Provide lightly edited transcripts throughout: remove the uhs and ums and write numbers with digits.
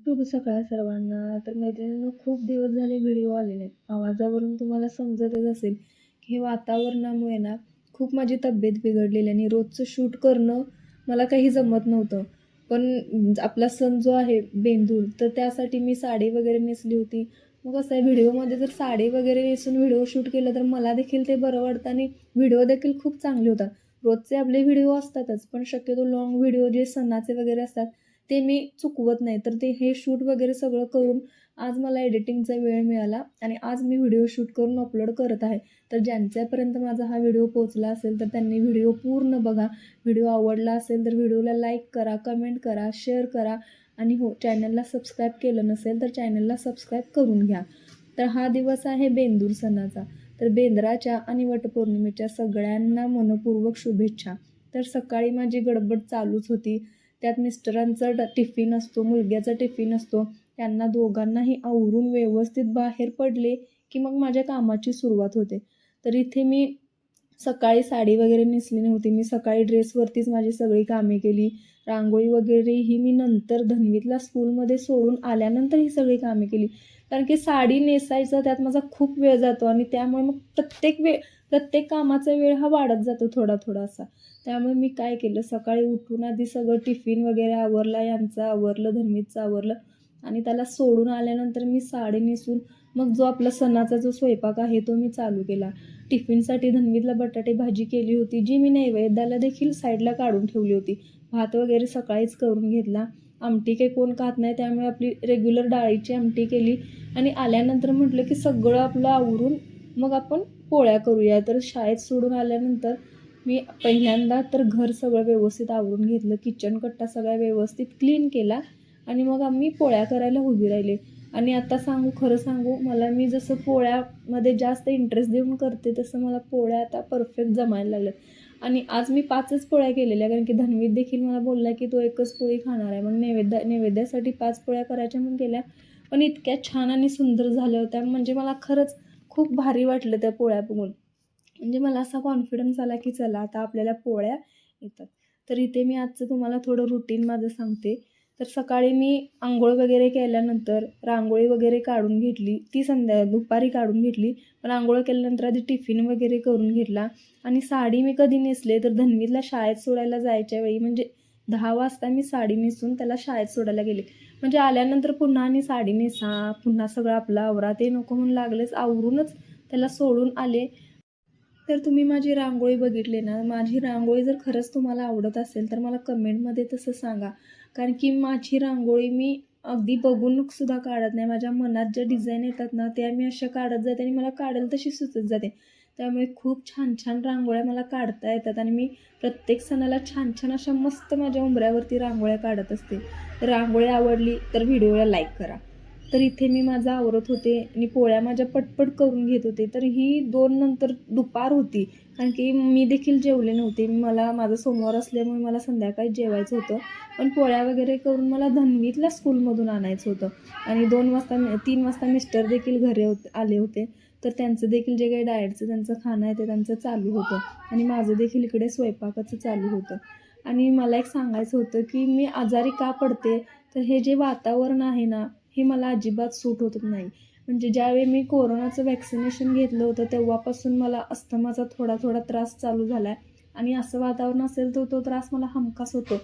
शुभ सकाळ सर्वांना. तर मैत्रिणींनो, खूप दिवस झाले व्हिडिओ आले नाहीत. आवाजावरून तुम्हाला समजतच असेल की हे वातावरणामुळे ना खूप माझी तब्येत बिघडलेली आणि रोजचं शूट करणं मला काही जमत नव्हतं. पण आपला सण जो आहे बेंदूर, तर त्यासाठी मी साडी वगैरे नेसली होती. मग कसं आहे, व्हिडिओमध्ये जर साडी वगैरे नेसून व्हिडिओ शूट केलं तर मला देखील ते बरं वाटतं आणि व्हिडिओ देखील खूप चांगले होतात. रोजचे आपले व्हिडिओ असतातच, पण शक्यतो लाँग व्हिडिओ जे सणाचे वगैरे असतात ते मी चुकवत नाही. तर ते हे शूट वगैरे सगळं करून आज मला एडिटिंगचा वेळ मिळाला आणि आज मी व्हिडिओ शूट करून अपलोड करत आहे. तर ज्यांच्यापर्यंत माझा हा व्हिडिओ पोहोचला असेल तर त्यांनी व्हिडिओ पूर्ण बघा. व्हिडिओ आवडला असेल तर व्हिडिओला लाईक करा, कमेंट करा, शेअर करा आणि हो, चॅनलला सबस्क्राईब केलं नसेल तर चॅनलला सबस्क्राईब करून घ्या. तर हा दिवस आहे बेंदूर सणाचा. तर बेंद्राच्या आणि वटपौर्णिमेच्या सगळ्यांना मनःपूर्वक शुभेच्छा. तर सकाळी माझी गडबड चालूच होती. त्यात मिस्टरांचा टिफिन असतो, मुलग्याचा टिफिन असतो. त्यांना दोघांनाही आवरून व्यवस्थित बाहेर पडले की मग माझ्या कामाची सुरुवात होते. तर इथे मी सकाळी साडी वगैरे नेसली नव्हती. मी सकाळी ड्रेसवरतीच माझी सगळी कामे केली. रांगोळी वगैरे ही मी नंतर धन्वीतला स्कूलमध्ये सोडून आल्यानंतर ही सगळी कामे केली. कारण की साडी नेसायचा त्यात माझा खूप वेळ जातो आणि त्यामुळे मग प्रत्येक कामाचा वेळ हा वाढत जातो थोडा असा. त्यामुळे मी काय केलं, सकाळी उठून आधी सगळं टिफिन वगैरे आवरला, यांचं आवरलं, धन्वीचं आवरलं आणि त्याला सोडून आल्यानंतर मी साडी नेसून मग जो आपला सणाचा जो स्वयंपाक आहे तो मी चालू केला. टिफिनसाठी धन्वीतला बटाटे भाजी केली होती, जी मी नैवेद्याला देखील साईडला काढून ठेवली होती. भात वगैरे सकाळीच करून घेतला. आमटी काही कोण खात नाही, त्यामुळे आपली रेग्युलर डाळीची आमटी केली आणि आल्यानंतर म्हटलं की सगळं आपलं आवरून मग आपण पोळ्या करूया. तर शाळेत सोडून आल्यानंतर मी पहिल्यांदा तर घर सगळं व्यवस्थित आवरून घेतलं. किचन कट्टा सगळा व्यवस्थित क्लीन केला आणि मग आम्ही पोळ्या करायला उभी राहिले. आणि आता खरं सांगू, मी जसं पोळ्यामध्ये जास्त इंटरेस्ट देऊन करते तसं मला पोळ्या आता परफेक्ट जमायला लागल्यात. आणि आज मी 5च पोळ्या केलेल्या, कारण की धन्वीत देखील मला बोलला की तो एकच पोळी खाणार आहे. मग नैवेद्यासाठी 5 पोळ्या करायच्या म्हणून केल्या. पण इतक्या छान आणि सुंदर झाल्या होत्या, म्हणजे मला खरंच खूप भारी वाटलं त्या पोळ्या बघून. म्हणजे मला असा कॉन्फिडन्स आला की चला आता आपल्याला पोळ्या येतात. तर इथे मी आजचं तुम्हाला थोडं रुटीन माझं सांगते. तर सकाळी मी अंघोळ वगैरे केल्यानंतर रांगोळी वगैरे काढून घेतली. ती दुपारी काढून घेतली. पण अंघोळ केल्यानंतर आधी टिफिन वगैरे करून घेतला आणि साडी मी कधी नेसले तर धन्वीला शाळेत सोडायला जायच्या वेळी, म्हणजे 10 वाजता मी साडी नेसून त्याला शाळेत सोडायला गेले. म्हणजे आल्यानंतर पुन्हा आणि साडी नेसा, पुन्हा सगळं आपलं आवरा, ते नको म्हणून लागलेच आवरूनच त्याला सोडून आले. तर तुम्ही माझी रांगोळी बघितली ना, माझी रांगोळी जर खरंच तुम्हाला आवडत असेल तर मला कमेंटमध्ये तसं सांगा. कारण की माझी रांगोळी मी अगदी बघून सुद्धा काढत नाही. माझ्या मनात ज्या डिझाईन येतात ना, त्या मी अशा काढत जाते आणि मला काढेल तशी सुचत जाते. त्यामुळे खूप छान रांगोळ्या मला काढता येतात आणि मी प्रत्येक सणाला छान अशा मस्त माझ्या उंबऱ्यावरती रांगोळ्या काढत असते. तर रांगोळी आवडली तर व्हिडिओला लाईक करा. तर इथे मी माझं आवरत होते आणि पोळ्या माझ्या पटपट करून घेत होते. तर ही 2 नंतर दुपार होती, कारण की मी देखील जेवले नव्हते. माझा सोमवार असल्यामुळे मला संध्याकाळी जेवायचं होतं. पण पोळ्या वगैरे करून मला धन्वीतल्या स्कूलमधून आणायचं होतं आणि 3 वाजता मिस्टर देखील घरी आले होते. तर त्यांचं देखील जे काही डाएटचं त्यांचं खाणं आहे ते त्यांचं चालू होतं आणि माझं देखील इकडे स्वयंपाकाचं चालू होतं. आणि मला एक सांगायचं होतं की मी आजारी का पडते, तर हे जे वातावरण आहे ना, हे मला अजिबात सूट होत नाही. म्हणजे ज्यावेळी मी कोरोनाचं वॅक्सिनेशन घेतलं होतं तेव्हापासून मला अस्थमाचा थोडा त्रास चालू झाला आहे आणि असं वातावरण असेल तर तो त्रास मला हमखास होतो.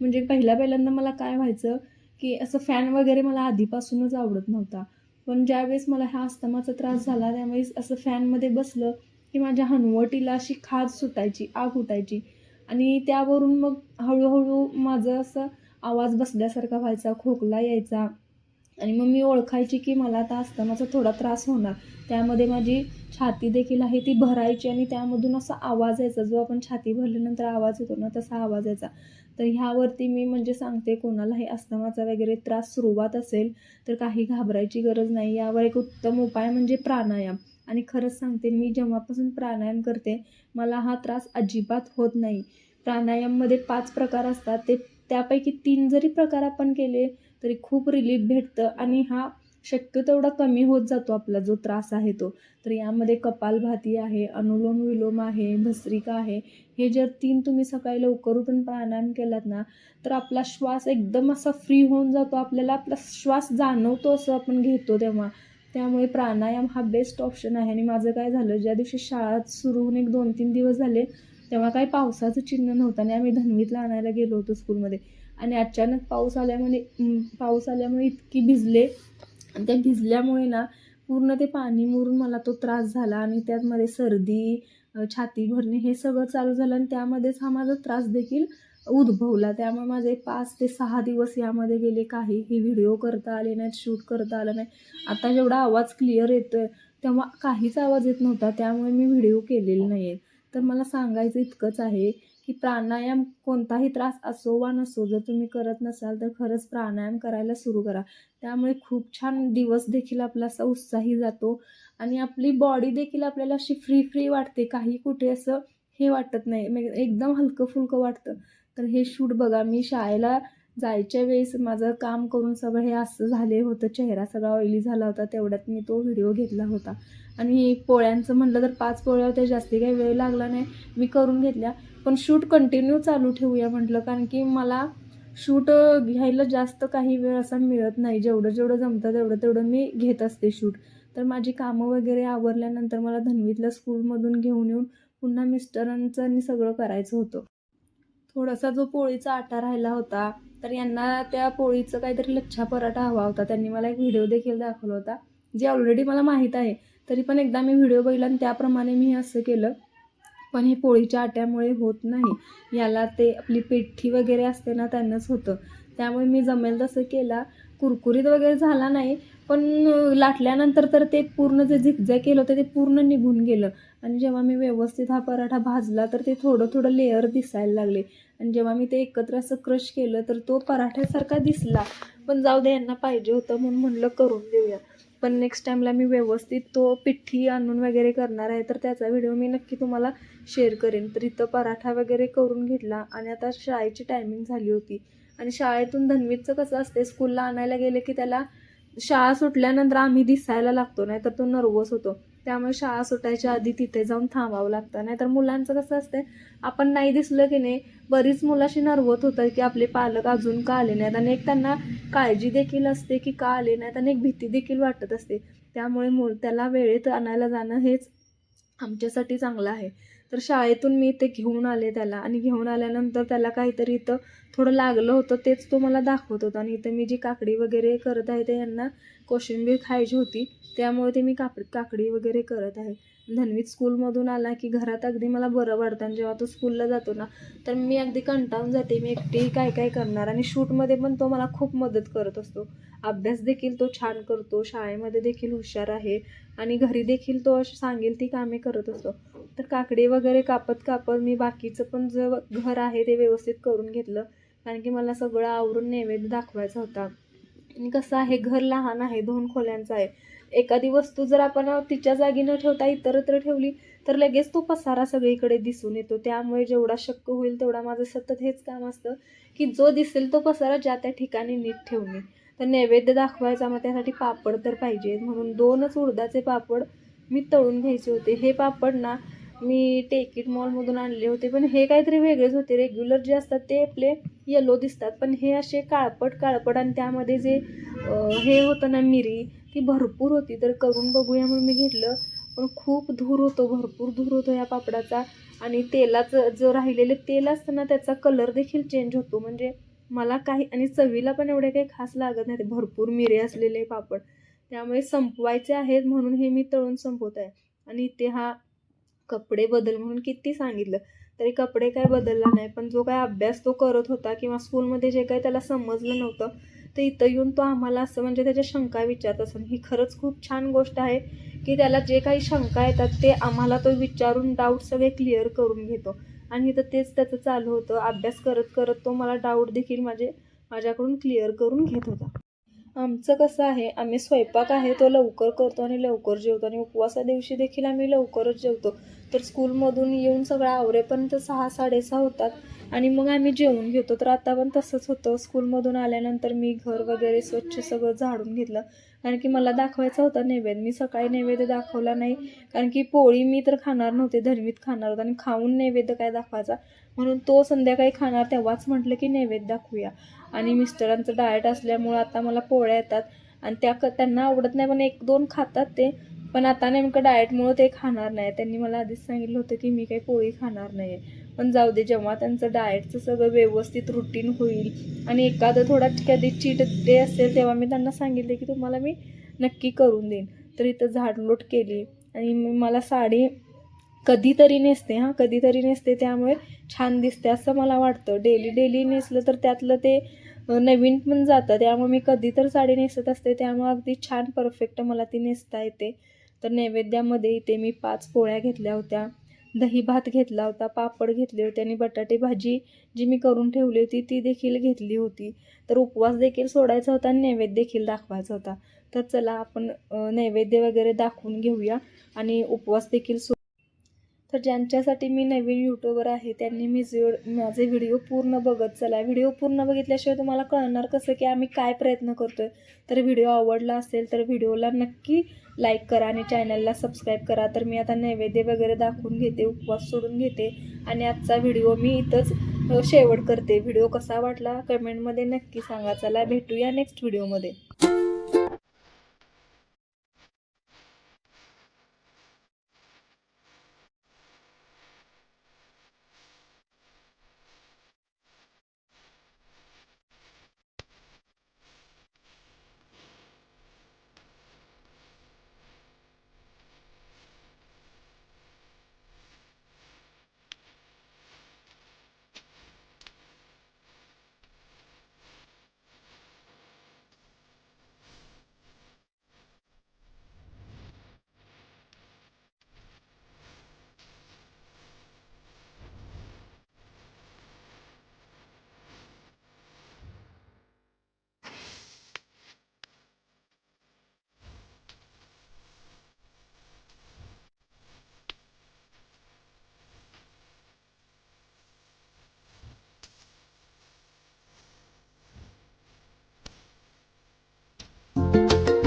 म्हणजे पहिल्यांदा मला काय व्हायचं, की असं फॅन वगैरे मला आधीपासूनच आवडत नव्हता. पण ज्यावेळेस मला हा अस्थमाचा त्रास झाला त्यावेळी असं फॅनमध्ये बसलं की माझ्या हनुवटीला अशी खाज सुटायची, आग उठायची आणि त्यावरून मग हळूहळू माझं असं आवाज बसल्यासारखा व्हायचा, खोकला यायचा आणि मग मी ओळखायची की मला आता अस्थमाचा थोडा त्रास होणार. त्यामध्ये माझी छाती देखील आहे ती भरायची आणि त्यामधून असा आवाज यायचा, जो आपण छाती भरल्यानंतर आवाज येतो ना, तसा आवाज यायचा. तर ह्यावरती मी म्हणजे सांगते, कोणालाही अस्थमाचा वगैरे त्रास सुरुवात असेल तर काही घाबरायची गरज नाही. यावर एक उत्तम उपाय म्हणजे प्राणायाम. आणि खरंच सांगते, मी जेव्हापासून प्राणायाम करते मला हा त्रास अजिबात होत नाही. प्राणायाममध्ये 5 प्रकार असतात, त्यापैकी 3 जरी प्रकार आपण केले तरी खूप रिलीफ भेटतं आणि हा शक्य तेवढा कमी होत जातो आपला जो त्रास आहे तो. तर यामध्ये कपालभाती आहे, अनुलोम विलोम आहे, भस्त्रिका आहे. हे जर 3 तुम्ही सकाळी लवकर उठून प्राणायाम केलात ना, तर आपला श्वास एकदम असा फ्री होऊन जातो. आपल्याला आपला श्वास जाणवतो असं आपण घेतो तेव्हा. त्यामुळे प्राणायाम हा बेस्ट ऑप्शन आहे. आणि माझं काय झालं, ज्या दिवशी शाळा सुरू होऊन एक 2-3 दिवस झाले, तेव्हा काही पावसाचं चिन्ह नव्हतं आणि आम्ही धन्वीतला आणायला गेलो होतो स्कूलमध्ये. आणि अचानक पाऊस आल्यामुळे इतकी भिजले आणि त्या भिजल्यामुळे ना पूर्ण ते पाणी मुरून मला तो त्रास झाला आणि त्यामध्ये सर्दी, छाती भरणे हे सगळं चालू झालं आणि त्यामध्येच हा माझा त्रास देखील उद्भवला. त्यामुळे माझे 5 ते 6 दिवस यामध्ये गेले. काहीही व्हिडिओ करता आले नाहीत, शूट करता आलं नाही. आता जेवढा आवाज क्लिअर येतोय, तेव्हा काहीच आवाज येत नव्हता. त्यामुळे मी व्हिडिओ केलेले नाही आहेत. तर मला सांगायचं इतकंच आहे, की प्राणायाम कोणताही त्रास असो वा नसो, जर तुम्ही करत नसाल तर खरंच प्राणायाम करायला सुरू करा. त्यामुळे खूप छान दिवस देखील आपला असा उत्साही जातो आणि आपली बॉडी देखील आपल्याला अशी फ्री वाटते. काही कुठे असं हे वाटत नाही, एकदम हलकं-फुलकं वाटतं. तर हे शूट बघा, मी शाळेला जायच्या वेळेस माझं काम करून सगळं हे असं झाले होतं, चेहरा सगळा ऑइली झाला होता. तेवढ्यात मी तो व्हिडिओ घेतला होता. आणि पोळ्यांचं म्हटलं तर 5 पोळ्या होत्या, जास्ती काही वेळ लागला नाही, मी करून घेतल्या. पण शूट कंटिन्यू चालू ठेवूया म्हटलं, कारण की मला शूट घ्यायला जास्त काही वेळ असा मिळत नाही. जेवढं जमतं तेवढं मी घेत असते शूट. तर माझी कामं वगैरे आवरल्यानंतर मला धन्वीतल्या स्कूलमधून घेऊन येऊन पुन्हा मिस्टरांचं आणि सगळं करायचं होतं. थोडासा जो पोळीचा आटा राहिला होता, तर यांना त्या पोळीचं काहीतरी लच्छा पराठा हवा होता. त्यांनी मला एक व्हिडिओ देखील दाखवला होता, जे ऑलरेडी मला माहीत आहे. तरी पण एकदा मी व्हिडिओ बघितला आणि त्याप्रमाणे मी असं केलं. पण हे पोळीच्या आट्यामुळे होत नाही. याला ते आपली पिठी वगैरे असते ना, त्यानंच होतं. त्यामुळे मी जमेल तसं केला. कुरकुरीत वगैरे झाला नाही, पण लाटल्यानंतर तर ते पूर्ण जे झिगझॅग केलं होतं ते पूर्ण निघून गेलं. आणि जेव्हा मी व्यवस्थित हा पराठा भाजला तर ते थोडं लेयर दिसायला लागले. आणि जेव्हा मी ते एकत्र असं क्रश केलं तर तो पराठ्यासारखा दिसला. पण जाऊ दे, यांना पाहिजे होतं म्हणून म्हणलं करून देऊया. पण नेक्स्ट टाईमला मी व्यवस्थित तो पिठी आणून वगैरे करणार आहे, तर त्याचा व्हिडिओ मी नक्की तुम्हाला शेअर करेन. तर इथं पराठा वगैरे करून घेतला आणि आता शाळेची टायमिंग झाली होती. आणि शाळेतून धन्वीतचं कसं असते, स्कूलला आणायला गेले की त्याला शाळा सुटल्यानंतर आम्ही दिसायला लागतो, नाही तर तो नर्वस होतो. त्यामुळे शाळा सुटायच्या आधी तिथे जाऊन थांबावं लागतं. नाहीतर मुलांचं कसं असते, आपण नाही दिसलं की नाही, बरीच मुलं अशी नर्वस होतात की आपले पालक अजून का आले नाहीत. आणि एक त्यांना काळजी देखील असते की का आले नाहीत आणि एक भीती देखील वाटत असते. त्यामुळे त्याला वेळेत आणायला जाणं हेच आमच्यासाठी चांगलं आहे. तर शाळेतून मी ते घेऊन आले त्याला आणि घेऊन आल्यानंतर त्याला काहीतरी इथं थोडं लागलं होतं, तेच तो मला दाखवत होता. आणि इथं मी जी काकडी वगैरे करत आहे, ते यांना कोशिंबीर खायची होती, त्यामुळे ते मी काकडी वगैरे करत आहे. धन्वीत स्कूलमधून आला की घरात अगदी मला बरं वाटतं. आणि जेव्हा तो स्कूलला जातो ना, तर मी अगदी कंटाळून जाते. मी एकटी काय करणार. आणि शूटमध्ये पण तो मला खूप मदत करत असतो. अभ्यास देखील तो छान करतो, शाळेमध्ये देखील हुशार आहे आणि घरी देखील तो अशी सांगेल ती कामे करत असतो. तर काकडी वगैरे कापत मी बाकीचं पण जे घर आहे ते व्यवस्थित करून घेतलं, कारण की मला सगळं आवरून नैवेद्य दाखवायचा होता. आणि कसं आहे, घर लहान आहे, 2 खोल्यांचं आहे. एखादी वस्तू जर आपण तिच्या जागी न ठेवता इतरत्र ठेवली तर लगेच तो पसारा सगळीकडे दिसून येतो. त्यामुळे जेवढा शक्य होईल तेवढा माझं सतत हेच काम असतं, की जो दिसेल तो पसारा ज्या त्या ठिकाणी नीट ठेवणे. तर नैवेद्य दाखवायचा, मग त्यासाठी पापड तर पाहिजे, म्हणून 2च उडदाचे पापड मी तळून घ्यायचे होते. हे पापड ना मी टेकिट मॉलमधून आणले होते, पण हे काहीतरी वेगळेच होते. रेग्युलर जे असतात ते आपले येलो दिसतात, पण हे असे काळपट आणि त्यामध्ये जे हे होतं ना, मिरी ती भरपूर होती. तर करून बघूया म्हणून मी घेतलं, पण खूप भरपूर धूर होतो या पापडाचा. आणि तेलाचं जो राहिलेलं तेल असतं ना, त्याचा कलर देखील चेंज होतो. म्हणजे मला काही, आणि चवीला पण एवढे काही खास लागत नाही, ते भरपूर मिरे असलेले पापड. त्यामुळे संपवायचे आहेत म्हणून हे मी तळून संपवत आहे. आणि इथे हा कपडे बदल म्हणून किती सांगितलं तरी कपडे काय बदलला नाही. पण जो काय अभ्यास तो करत होता किंवा स्कूलमध्ये जे काही त्याला समजलं नव्हतं, ते इथं येऊन तो आम्हाला असं म्हणजे त्याच्या शंका विचारत असं. ही खरंच खूप छान गोष्ट आहे, की त्याला जे काही शंका येतात ते आम्हाला तो विचारून डाऊट सगळे क्लिअर करून घेतो. आणि इथं तेच त्याचं चालू होतं. अभ्यास करत तो मला डाऊट देखील माझ्याकडून क्लिअर करून घेत होता. आमचं कसं आहे, आम्ही स्वयंपाक आहे तो लवकर करतो आणि लवकर जेवतो. आणि उपवासा दिवशी देखील आम्ही लवकरच जेवतो. तर स्कूलमधून येऊन सगळं आवरेपर्यंत 6-6:30 होतात आणि मग आम्ही जेवून घेतो. तर आता पण तसंच होतं. स्कूलमधून आल्यानंतर मी घर वगैरे स्वच्छ सगळं झाडून घेतलं. कारण की मला दाखवायचा होता नैवेद्य. मी सकाळी नैवेद्य दाखवला नाही, कारण की पोळी मी तर खाणार नव्हते, धर्मीत खाणार होता आणि खाऊन नैवेद्य काय दाखवायचा, म्हणून तो संध्याकाळी खाणार. तेव्हाच म्हटलं की नैवेद्य दाखवूया. आणि मिस्टरांचं डाएट असल्यामुळं आता मला पोळ्या येतात आणि त्यांना आवडत नाही, पण 1-2 खातात ते. पण आता नेमकं डाएटमुळं ते खाणार नाही. त्यांनी मला आधीच सांगितलं होतं की मी काही पोळी खाणार नाही आहे. पण जाऊ दे, जेव्हा त्यांचं डाएटचं सगळं व्यवस्थित रुटीन होईल आणि एखादं थोडा कधी चीट डे असेल, तेव्हा मी त्यांना सांगितले की तुम्हाला मी नक्की करून देईन. तर इथं झाडलोट केली आणि मला साडी कधीतरी नेसते, कधीतरी नेसते, त्यामुळे छान दिसते असं मला वाटतं. डेली नेसलं तर त्यातलं ते नवीन पण जातं, त्यामुळे मी कधी तर साडी नेसत असते, त्यामुळे अगदी छान परफेक्ट मला ती नेसता येते. तर नैवेद्यामध्ये इथे मी 5 पोळ्या घेतल्या होत्या, दही भात घेतला होता, पापड घेतले होते आणि बटाटे भाजी जी मी करून ठेवली होती ती देखील घेतली होती. तर उपवास देखील सोडायचा होता आणि नैवेद्य देखील दाखवायचा होता. तर चला आपण नैवेद्य वगैरे दाखवून घेऊया आणि उपवास देखील तर ज्यांच्यासाठी मी नवीन यूट्यूबर आहे त्यांनी माझे व्हिडिओ पूर्ण बघत चला. व्हिडिओ पूर्ण बघितल्याशिवाय तुम्हाला कळणार कसं की आम्ही काय प्रयत्न करतो आहे. तर व्हिडिओ आवडला असेल तर व्हिडिओला नक्की लाईक करा आणि चॅनलला सबस्क्राईब करा. तर मी आता नैवेद्य वगैरे दाखवून घेते, उपवास सोडून घेते आणि आजचा व्हिडिओ मी इथंच शेवट करते. व्हिडिओ कसा वाटला कमेंटमध्ये नक्की सांगा. चला भेटूया नेक्स्ट व्हिडिओमध्ये.